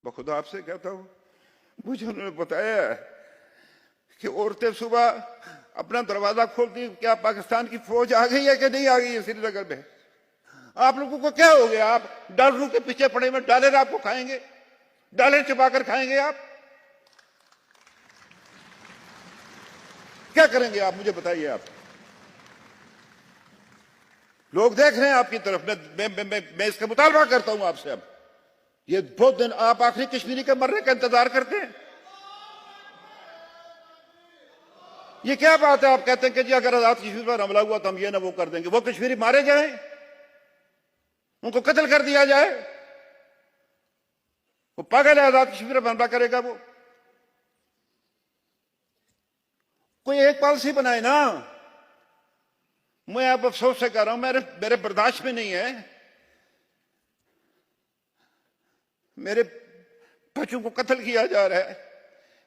बखुदा आपसे कहता हूं, मुझे उन्होंने बताया कि औरतें सुबह अपना दरवाजा खोलती, क्या पाकिस्तान की फौज आ गई है कि नहीं आ गई है श्रीनगर में? आप लोगों को क्या हो गया? आप डॉलरों के पीछे पड़े हुए, डॉलर आपको खाएंगे, डॉलर चबाकर खाएंगे आप? क्या करेंगे आप? मुझे बताइए। आप लोग देख रहे हैं आपकी तरफ। मैं इसका मुतालबा करता हूं आपसे। अब ये बहुत दिन आप आखिरी कश्मीरी के मरने का इंतजार करते हैं। ये क्या बात है? आप कहते हैं कि जी अगर आजाद कश्मीर पर हमला हुआ तो हम ये ना वो कर देंगे। वो कश्मीरी मारे जाएं, उनको कत्ल कर दिया जाए। वो पागल है, आजाद कश्मीर पर हमला करेगा वो? कोई एक पॉलिसी बनाए ना। मैं अब अफसोस से कह रहा हूं, मेरे बर्दाश्त में नहीं है। मेरे बच्चों को कत्ल किया जा रहा है,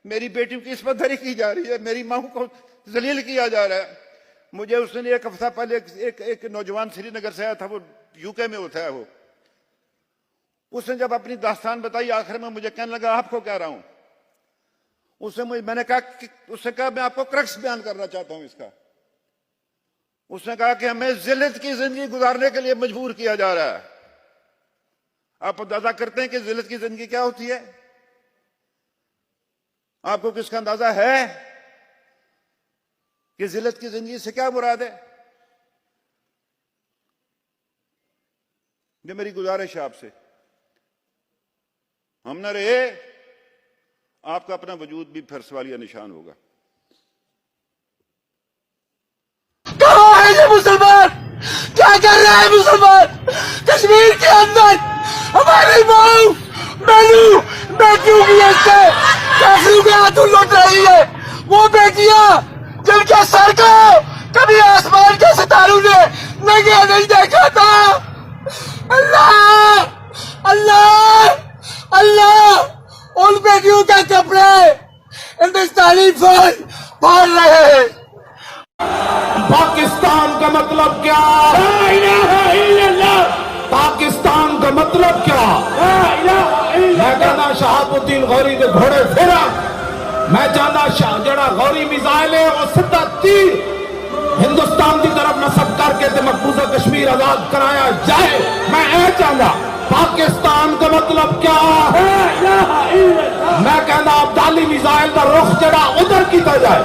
मेरी बेटियों की इस्मत धरी की जा रही है, मेरी मां को जलील किया जा रहा है। मुझे उस दिन एक हफ्ता पहले एक नौजवान श्रीनगर से आया था, वो यूके में होता है वो। उसने जब अपनी दास्तान बताई, आखिर में मुझे कहने लगा आपको कह रहा हूं। मैंने कहा मैं आपको क्रक्स बयान करना चाहता हूं इसका। उसने कहा कि हमें जिल्लत की जिंदगी गुजारने के लिए मजबूर किया जा रहा है। आप अंदाजा करते हैं कि जिल्लत की जिंदगी क्या होती है? आपको किसका अंदाजा है कि जिल्लत की जिंदगी से क्या मुराद है? ये मेरी गुजारिश है आपसे, हम न रहे, आपका अपना वजूद भी फिर सवालिया निशान होगा। कहाँ है ये मुसलमान? क्या कर रहे हैं मुसलमान कश्मीर के अंदर? हमारी माँ बहनों बेटियों की काफिरों के हाथों लौट रही है। वो बेटियां जिनके सर को कभी आसमान के सितारों ने नंगे नहीं देखा था। अल्लाह अल्लाह अल्लाह, उन बेटियों के कपड़े हिंदुस्तानी फौज फाड़ रहे हैं। पाकिस्तान का मतलब क्या? पाकिस्तान का मतलब क्या? मैं कहना शहाबुद्दीन गौरी के घोड़े फेरा। मैं चाहता जड़ा गौरी मिसाइल है और सीधा तीर हिंदुस्तान की तरफ नसब करके ते मकबूजा कश्मीर आजाद कराया जाए। मैं ये चाहता। पाकिस्तान का मतलब क्या? मैं कहना अब्दाली मिसाइल का रुख जड़ा उधर किया जाए।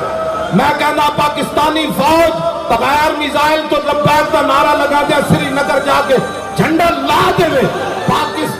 मैं कहना पाकिस्तानी फौज बगैर मिसाइल तो लब्बैक का नारा लगा दिया, श्रीनगर जाके झंडा ला दे। पाकिस्तान